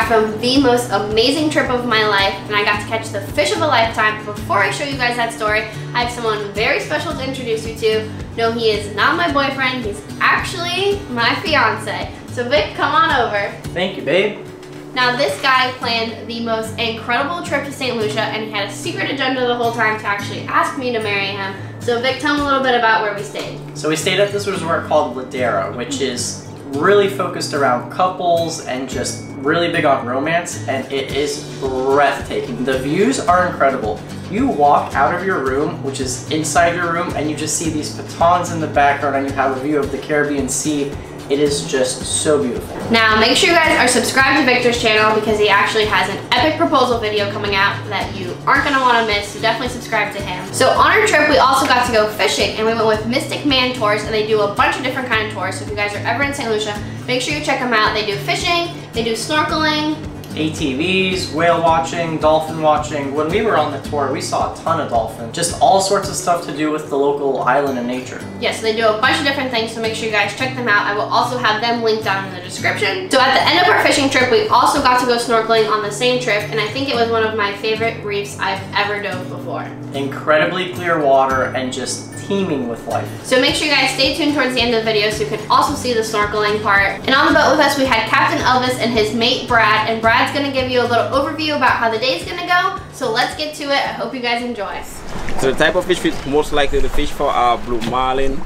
back from the most amazing trip of my life, and I got to catch the fish of a lifetime. Before I show you guys that story, I have someone very special to introduce you to. No, he is not my boyfriend, he's actually my fiance. So Vic, come on over. Thank you, babe. Now this guy planned the most incredible trip to St. Lucia, and he had a secret agenda the whole time to actually ask me to marry him. So Vic, tell me a little bit about where we stayed. So we stayed at this resort called Ladera, which is really focused around couples and just really big on romance, and it is breathtaking. The views are incredible. You walk out of your room, which is inside your room, and you just see these pitons in the background, and you have a view of the Caribbean Sea. It is just so beautiful. Now make sure you guys are subscribed to Victor's channel because he actually has an epic proposal video coming out that you aren't gonna wanna miss, so definitely subscribe to him. So on our trip, we also got to go fishing, and we went with Mystic Man Tours, and they do a bunch of different kind of tours. So if you guys are ever in St. Lucia, make sure you check them out. They do fishing, they do snorkeling, ATVs, whale watching, dolphin watching. When we were on the tour, we saw a ton of dolphins. Just all sorts of stuff to do with the local island and nature. Yes, they do a bunch of different things, so make sure you guys check them out. I will also have them linked down in the description. So at the end of our fishing trip, we also got to go snorkeling on the same trip, and I think it was one of my favorite reefs I've ever dove before. Incredibly clear water and just teeming with life. So make sure you guys stay tuned towards the end of the video so you can also see the snorkeling part. And on the boat with us, we had Captain Elvis and his mate Brad, and Brad's gonna give you a little overview about how the day's gonna go. So let's get to it. I hope you guys enjoy. So the type of fish we most likely to fish for are blue marlin,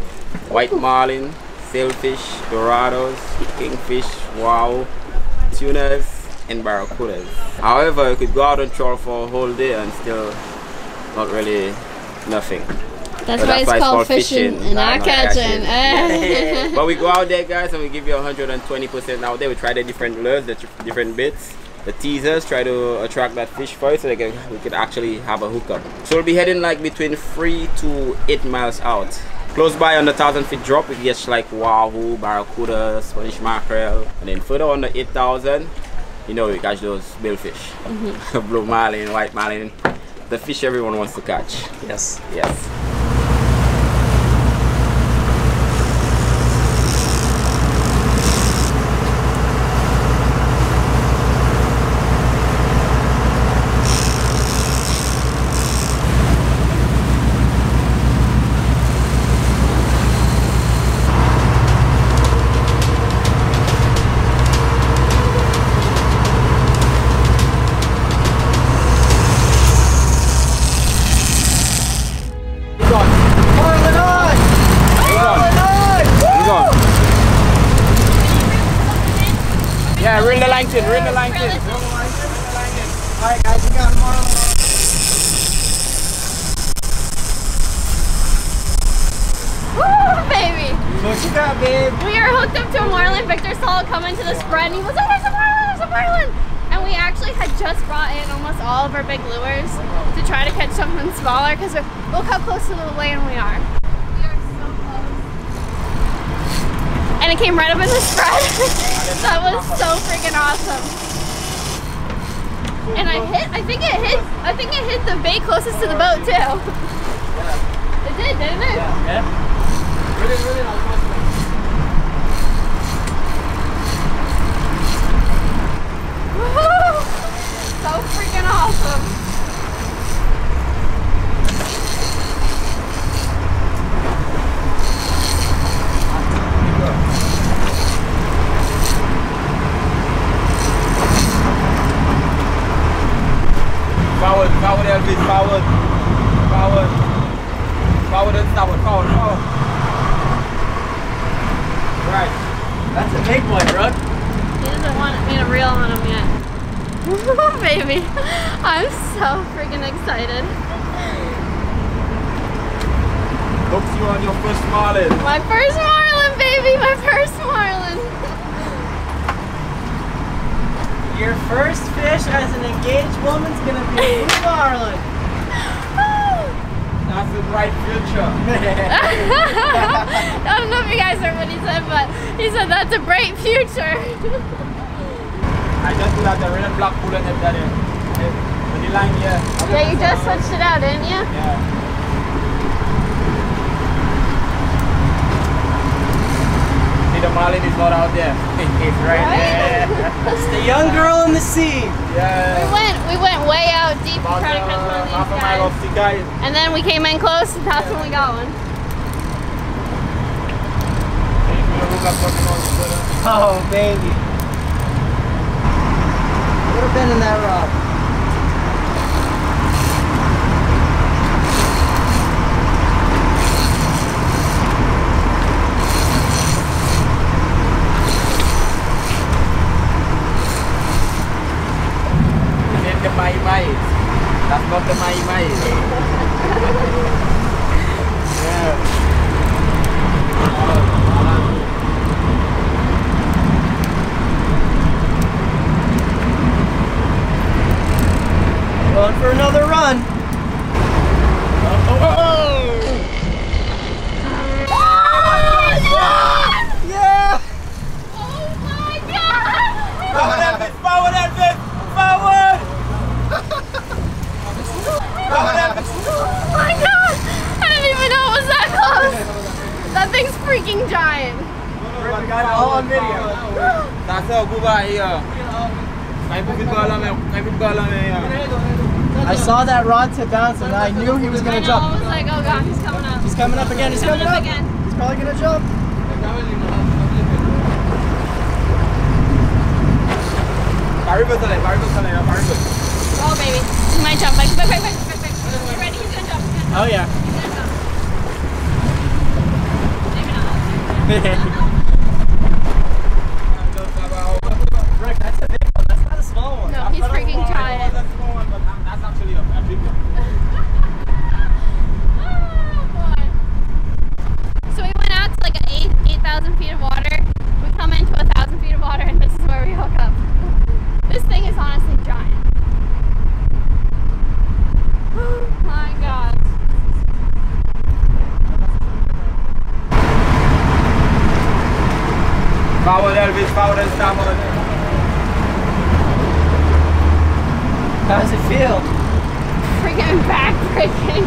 white marlin, sailfish, dorados, kingfish, wow, tunas, and barracudas. However, you could go out and trawl for a whole day and still not really nothing. That's why it's called fishing and not catching. But we go out there, guys, and we give you 120% out there. We try the different lures, the different bits, the teasers, try to attract that fish for it so we could actually have a hookup. So we'll be heading like between 3 to 8 miles out. Close by on the 1,000-foot drop, we get like wahoo, barracuda, Spanish mackerel, and then further on the 8,000, you know, we catch those billfish, blue marlin, white marlin, the fish everyone wants to catch. Yes. Yes. Yeah, reel the line in, reel the line in. Alright guys, we got Marlin. Woo, baby! What you got, babe? We are hooked up to a Marlin. Victor saw it come into the spread and he was like, there's a Marlin, there's a Marlin! And we actually had just brought in almost all of our big lures to try to catch something smaller because look how close to the land we are. We are so close. And it came right up in the spread. That was so freaking awesome. And I think it hit the bait closest to the boat too. It did, didn't it? Yeah. Really Woohoo! So freaking awesome. Forward, Elvis, forward. Forward and starboard, forward. Right. That's a big boy, Brook. He doesn't want me to reel on him yet. Baby, I'm so freaking excited. Hooks you on your first marlin. My first Marlin, baby, my first Marlin. Your first fish as an engaged woman's gonna be a blue marlin. That's a bright future. I don't know if you guys heard what he said, but he said that's a bright future. I just put out the red and black bullet at that end. The line here. Yeah, you just switched it out, didn't you? Yeah. See the Marlin is not out there. It's right there. It's the young girl in the sea. Yeah. We went way out deep to try to catch one of these half a mile off the guy. And then we came in close, and that's when we got one. Oh, baby. Would have been in that rod. The mai. That's not the mai. Yeah. Going for another run. Yeah! Oh my god! Forward, Elvis! Forward! Oh my god! I didn't even know it was that close! That thing's freaking giant. We got it all on video. That's how good I here. I saw that rod tip bounce and I knew he was going to jump. I was like, oh god, he's coming up. He's coming up again. He's coming up again. He's probably going to jump. Oh baby, he might jump. Quick. You ready? He's gonna jump. Oh yeah. He's gonna jump. Maybe not. Rick, that's a big one. That's not a small one. No, he's freaking giant. That's actually a big one. Oh boy. So we went out to like 8,000 feet of water. We come into 1,000 feet of water, and this is where we hook up. This thing is honestly giant. Oh my god. Forward, Elvis, forward and starboard. How does it feel? Freaking back breaking.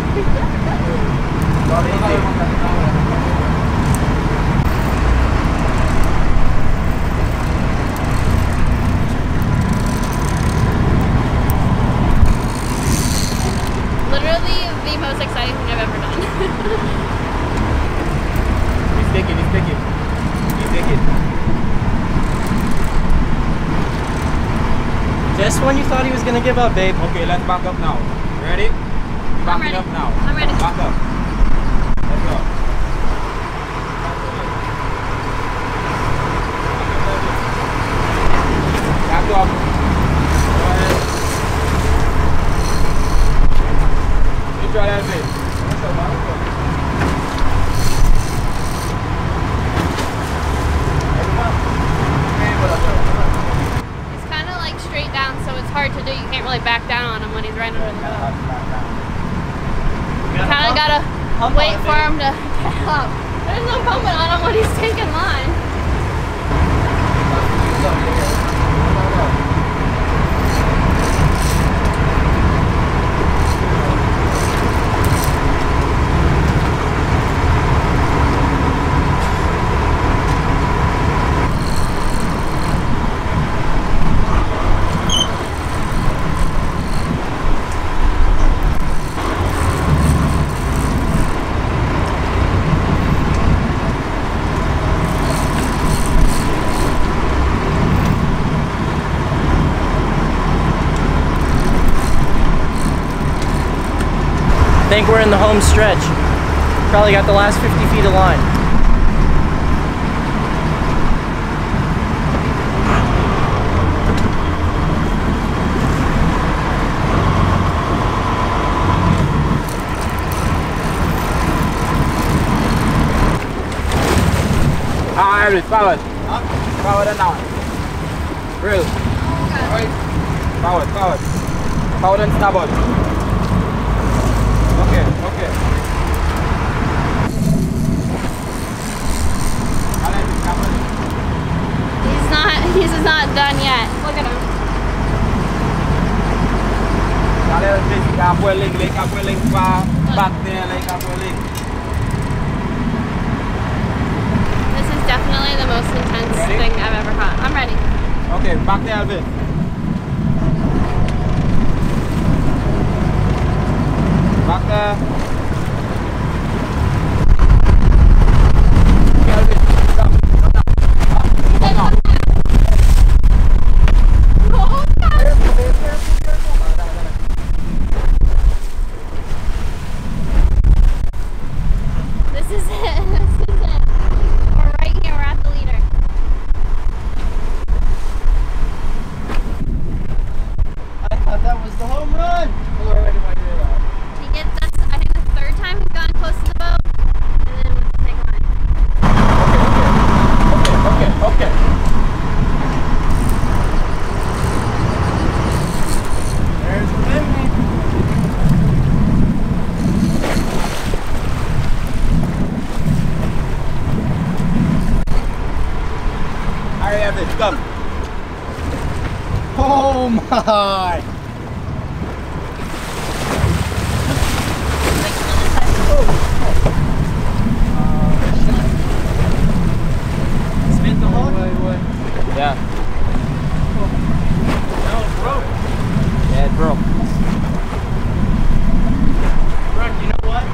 Literally the most exciting thing I've ever done. He's taking. Just when you thought he was going to give up, babe. Okay, let's back up now. Ready? I'm ready. Up now. I'm ready. Back up. Let's go. Back up. Go ahead. You try that bit. It's kind of like straight down, so it's hard to do. You can't really back down on him when he's right under the boat. You kind of gotta wait for him to get up. There's no pumping on him when he's taking line. I think we're in the home stretch. Probably got the last 50 feet of line. Elvis, forward. Forward and down. Real. Forward. Forward and starboard. Okay. He's not done yet. Look at him. This is definitely definitely the most intense thing I've ever caught. I'm ready. Okay, back there a bit. Back there. This is it. This is it. We're right here. We're at the leader. I thought that was the home run. He gets that's I think the third time he's gotten close to the boat, and then with the second line. Okay. There's the baby. Alright, Evan, come. Oh my! Spin the hole? Yeah. That was broke. Yeah, it broke. Brook, you know what?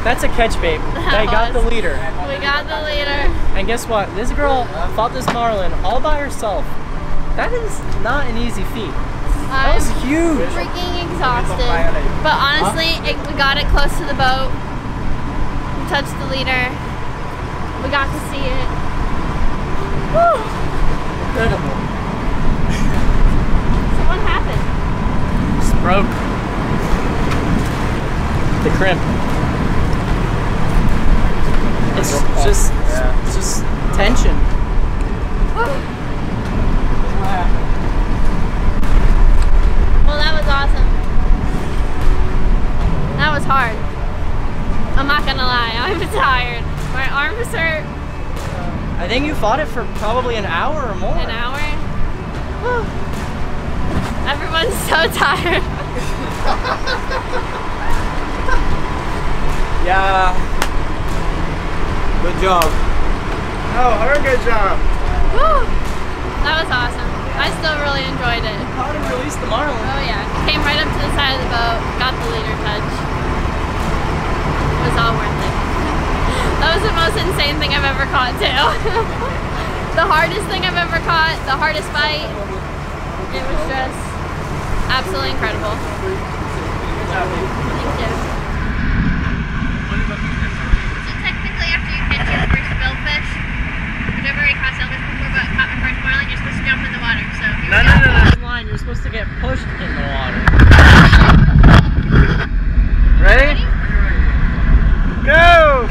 That's a catch, babe. They got the leader. We got the leader. And guess what? This girl fought this marlin all by herself. That is not an easy feat. That was huge. Freaking exhausted. But honestly, we got it close to the boat. We touched the leader. We got to see it. Woo! Incredible. So what happened? Just broke. The crimp. It's just tension. Well, that was awesome. That was hard. I'm not gonna lie, I'm tired. My arms hurt. I think you fought it for probably an hour or more. An hour? Whew. Everyone's so tired. Yeah. Good job. Oh, her good job. Whew. That was awesome. I still really enjoyed it. Caught and released the marlin. Oh yeah. Came right up to the side of the boat, got the leader touch. It was all worth it. That was the most insane thing I've ever caught too. The hardest thing I've ever caught, the hardest fight. It was just absolutely incredible. Thank you. So technically after you catch your first billfish, I've never already caught sailfish before, but caught my first marlin, you're supposed to jump in the water. So here we go. No. Line, you're supposed to get pushed in the water. Ready? Go!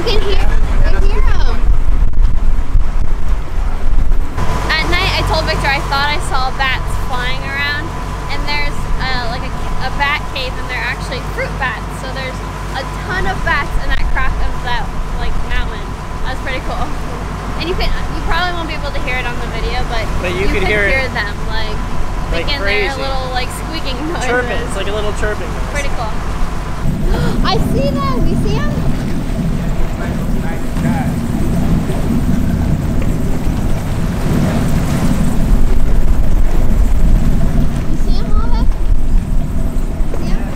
can hear them. At night, I told Victor I thought I saw bats flying around, and there's like a bat cave, and they're actually fruit bats. So there's a ton of bats in that crack of that like mountain. That's pretty cool. And you probably won't be able to hear it on the video, but you could hear them like making their little like squeaking noises. Chirping. It's like a little chirping noise. Pretty cool. I see them. You see them? You see them, Olive? See them?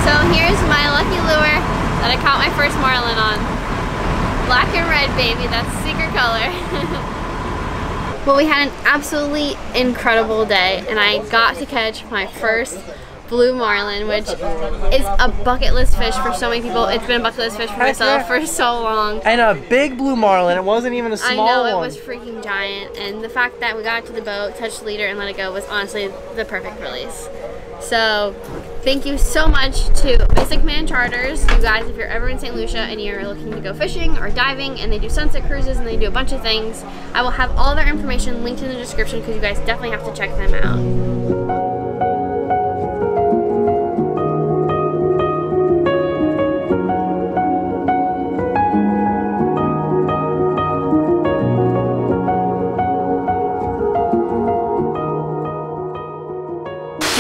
So here's my lucky lure that I caught my first marlin on. Black and red, baby. That's secret color. Well, we had an absolutely incredible day, and I got to catch my first blue marlin, which is a bucket list fish for so many people. It's been a bucket list fish for myself for so long. And a big blue marlin. It wasn't even a small one. I know, it was freaking giant, and the fact that we got to the boat, touched the leader, and let it go was honestly the perfect release. So thank you so much to Basic Man Charters. You guys, if you're ever in St. Lucia and you're looking to go fishing or diving, and they do sunset cruises and they do a bunch of things, I will have all their information linked in the description because you guys definitely have to check them out.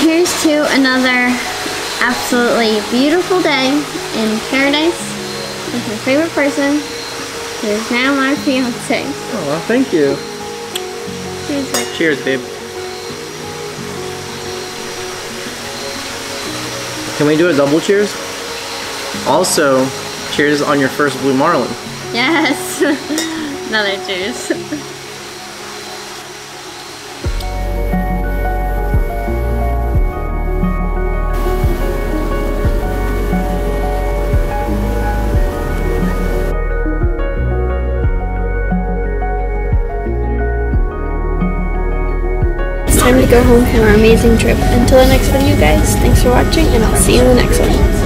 Here's to another absolutely beautiful day in paradise with my favorite person, who is now my fiance. Oh, thank you. Cheers, Vic. Cheers, babe. Can we do a double cheers? Also, cheers on your first blue marlin. Yes. Another cheers. Time to go home from our amazing trip. Until the next video, guys, thanks for watching, and I'll see you in the next one.